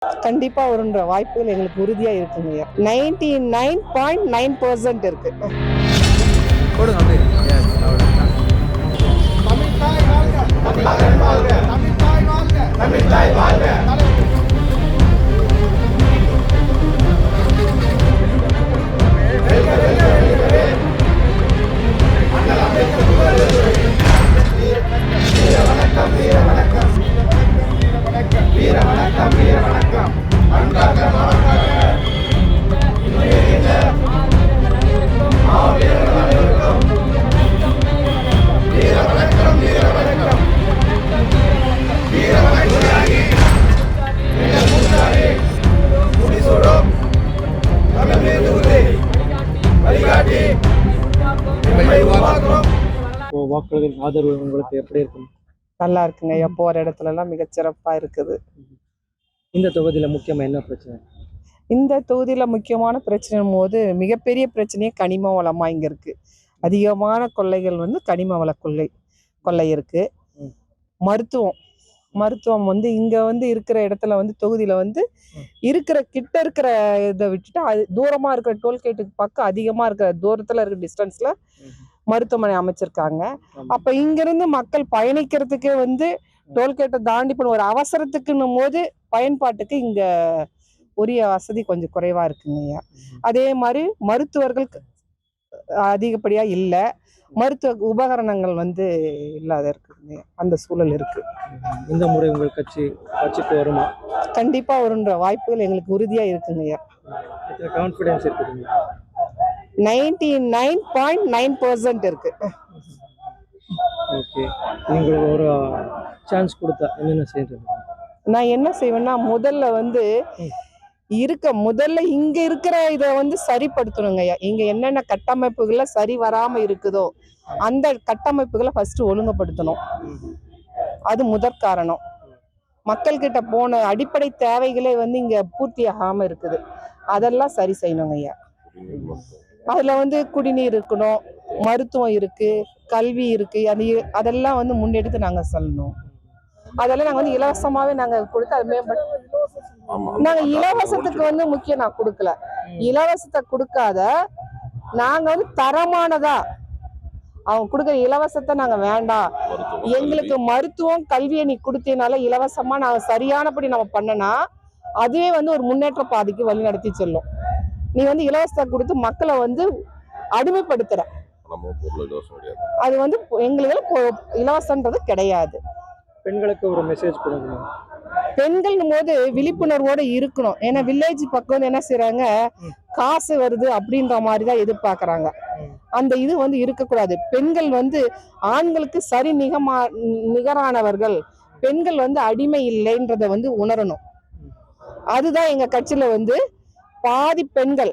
கண்டிப்பா வருன்ற வாய்ப்புகள் எங்களுக்கு உறுதியா இருக்குங்க. 99.9% இருக்கு. போடுங்க அப்படியே. Yes, அவ்வளவுதான். தமிழ்தாய் வாழ்க! தமிழ்தாய் வாழ்க! தமிழ்தாய் வாழ்க! தமிழ்தாய் வாழ்க! வீர வணக்கம் வீர வணக்கம் அன்பாக வீர வணக்கம் வீர வணக்கம் வீர வணக்கம் முடிசூடும் வழிகாட்டி வாக்காளர்கள் ஆதரவு உங்களுக்கு எப்படி இருக்கும்? நல்லா இருக்குங்க. போற இடத்துல எல்லாம் மிகச்சிறப்பா இருக்குது. இந்த தொகுதியில முக்கியமா என்ன பிரச்சனை? இந்த தொகுதியில முக்கியமான பிரச்சனை போது மிகப்பெரிய பிரச்சனையே கனிம வளமா இங்க இருக்கு. அதிகமான கொள்ளைகள் வந்து கனிம வள கொள்ளை இருக்கு. மருத்துவம் வந்து இங்க வந்து இருக்கிற இடத்துல வந்து தொகுதியில வந்து கிட்ட இருக்கிற இதை விட்டுட்டு அது தூரமா இருக்கிற டோல்கேட்டுக்கு பக்கம் அதிகமா இருக்கிற தூரத்துல இருக்கிற டிஸ்டன்ஸ்ல மருத்துவமனை அமைச்சிருக்காங்க. அப்ப இங்க இருந்து மக்கள் பயணிக்கிறதுக்கே வந்து டோல்கேட்டை தாண்டி போன ஒரு அவசரத்துக்குன்னும் போது பயன்பாட்டுக்கு இங்க உரிய வசதி கொஞ்சம் குறைவா இருக்குங்க. அதே மாதிரி மருத்துவர்கள் அதிகப்படியா இல்ல, மருத்துவ உபகரணங்கள் வந்து இல்லாத இருக்குங்க. அந்த சூழல் இருக்கு. இந்த முறை உங்கள் கட்சிக்கு வருமா? கண்டிப்பா வருன்ற வாய்ப்புகள் எங்களுக்கு உறுதியா இருக்குங்க. கான்ஃபிடன்ஸ் இருக்குதுங்க. 99.9% இருக்கு. ஓகே, நீங்கள் ஒரு சான்ஸ் கொடுத்தா என்னென்ன செய்யறது? நான் என்ன செய்வேன்னா முதல்ல இங்க இருக்கிற இதை வந்து சரிப்படுத்தணுங்க. இங்க என்னென்ன கட்டமைப்புகள்ல சரி வராம இருக்குதோ அந்த கட்டமைப்புகளை ஃபர்ஸ்ட் ஒழுங்குபடுத்தணும். அது முதற் காரணம். மக்கள் கிட்ட போன அடிப்படை தேவைகளே வந்து இங்க பூர்த்தி ஆகாம இருக்குது. அதெல்லாம் சரி செய்யணுங்க ஐயா. அதுல வந்து குடிநீர் இருக்கணும், மருத்துவம் இருக்கு, கல்வி இருக்கு. அதெல்லாம் வந்து முன்னெடுத்து நாங்க சொல்லணும். அதெல்லாம் நாங்க வந்து இலவசமாவே நாங்க கொடுத்து அது நாங்க இலவசத்துக்கு வந்து முக்கியம் நான் கொடுக்கல. இலவசத்தை கொடுக்காத நாங்க வந்து தரமானதா அவங்க கொடுக்குற இலவசத்தை நாங்க வேண்டாம். எங்களுக்கு மருத்துவம் கல்வியை நீ கொடுத்தனால இலவசமா நாங்க சரியானபடி நம்ம பண்ணனா அதுவே வந்து ஒரு முன்னேற்ற பாதைக்கு வழி நடத்தி செல்லும். நீ வந்து இலவசத்தை கொடுத்து மக்களை வந்து அடிமைப்படுத்துற. அது வந்து எங்களுக்கு இலவசன்றது கிடையாது. பெண்களுக்கு ஒரு மெசேஜ் கொடுங்க. பெண்கள் போது விழிப்புணர்வோட இருக்கணும். ஏன்னா வில்லேஜ் பக்கம் வந்து என்ன செய்யறாங்க, காசு வருது அப்படின்ற மாதிரிதான் எதிர்பார்க்கறாங்க. அந்த இது வந்து இருக்கக்கூடாது. பெண்கள் வந்து ஆண்களுக்கு சரி நிகரானவர்கள். பெண்கள் வந்து அடிமை இல்லைன்றத வந்து உணரணும். அதுதான் எங்க கட்சியில வந்து பாதி பெண்கள்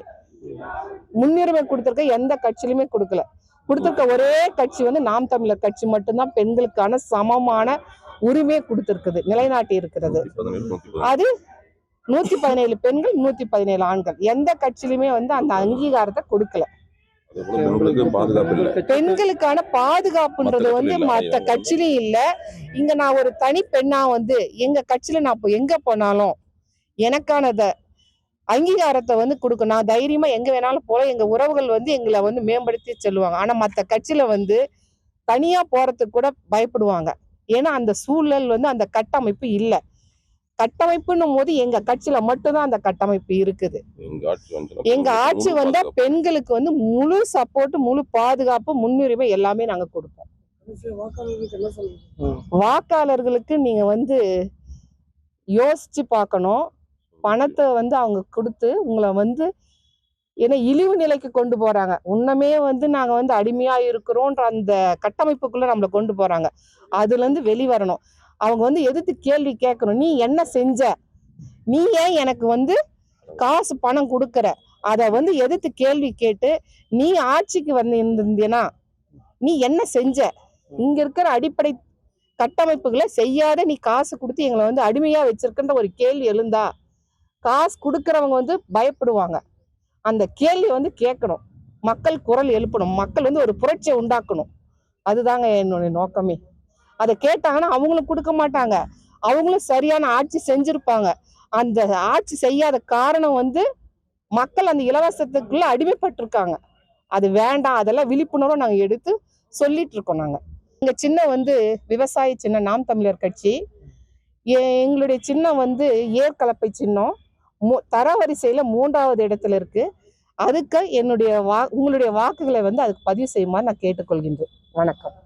முன்னுரிமை கொடுத்திருக்க எந்த கட்சியிலுமே கொடுக்கல. கொடுத்திருக்க ஒரே கட்சி வந்து நாம் தமிழர் கட்சி மட்டும்தான் பெண்களுக்கான சமமான உரிமையை கொடுத்திருக்குது, நிலைநாட்டி இருக்கிறது. அது 117 பெண்கள் 117 ஆண்கள். எந்த கட்சியிலுமே வந்து அந்த அங்கீகாரத்தை கொடுக்கல. பெண்களுக்கான பாதுகாப்புன்றது வந்து மற்ற கட்சியிலும் இல்ல. இங்க நான் ஒரு தனி பெண்ணா வந்து எங்க கட்சியில நான் எங்க போனாலும் எனக்கானத அங்கீகாரத்தை வந்து கொடுக்கும். நான் தைரியமா எங்க வேணாலும் போல. எங்க உறவுகள் வந்து எங்களை வந்து மேம்படுத்தி செல்லுவாங்க. ஆனா மற்ற கட்சியில வந்து தனியா போறதுக்கு கூட பயப்படுவாங்க. ஏன்னா அந்த சூழல் வந்து அந்த கட்டமைப்பு இல்ல. கட்டமைப்புன்னும் போது எங்க கட்சியில மட்டும்தான் அந்த கட்டமைப்பு இருக்குது. எங்க ஆட்சி வந்தா பெண்களுக்கு வந்து முழு சப்போர்ட், முழு பாதுகாப்பு, முன்னுரிமை எல்லாமே நாங்க கொடுப்போம். வாக்காளர்களுக்கு நீங்க வந்து யோசிச்சு பார்க்கணும். பணத்தை வந்து அவங்க கொடுத்து உங்களை வந்து ஏன்னா இழிவு நிலைக்கு கொண்டு போறாங்க. உன்னமே வந்து நாங்க வந்து அடிமையா இருக்கிறோன்ற அந்த கட்டமைப்புக்குள்ள நம்மளை கொண்டு போறாங்க. அதுல இருந்து வெளிவரணும். அவங்க வந்து எதிர்த்து கேள்வி கேட்கணும். நீ என்ன செஞ்ச? நீ ஏன் எனக்கு வந்து காசு பணம் கொடுக்கற? அதை வந்து எதிர்த்து கேள்வி கேட்டு நீ ஆட்சிக்கு இருந்தீனா நீ என்ன செஞ்ச? இங்க இருக்கிற அடிப்படை கட்டமைப்புகளை செய்யாத நீ காசு கொடுத்து எங்களை வந்து அடிமையா வச்சிருக்கின்ற ஒரு கேள்வி எழுந்தா காசு கொடுக்கறவங்க வந்து பயப்படுவாங்க. அந்த கேள்வி வந்து கேட்கணும். மக்கள் குரல் எழுப்பணும். மக்கள் வந்து ஒரு புரட்சியை உண்டாக்கணும். அதுதாங்க என்னுடைய நோக்கமே. அதை கேட்டாங்கன்னா அவங்களும் கொடுக்க மாட்டாங்க. அவங்களும் சரியான ஆட்சி செஞ்சிருப்பாங்க. அந்த ஆட்சி செய்யாத காரணம் வந்து மக்கள் அந்த இலவசத்துக்குள்ள அடிமைப்பட்டிருக்காங்க. அது வேண்டாம், அதெல்லாம் விழிப்புணர்வு நாங்கள் எடுத்து சொல்லிட்டு இருக்கோம். நாங்கள் எங்க சின்னம் வந்து விவசாய சின்னம், நாம் தமிழர் கட்சி. எங்களுடைய சின்னம் வந்து ஏற்கலப்பை சின்னம். தரவரிசையில 3வது இடத்துல இருக்கு. அதுக்கு உங்களுடைய வாக்குகளை வந்து அதுக்கு பதிவு செய்யுமாறு நான் கேட்டுக்கொள்கின்றேன். வணக்கம்.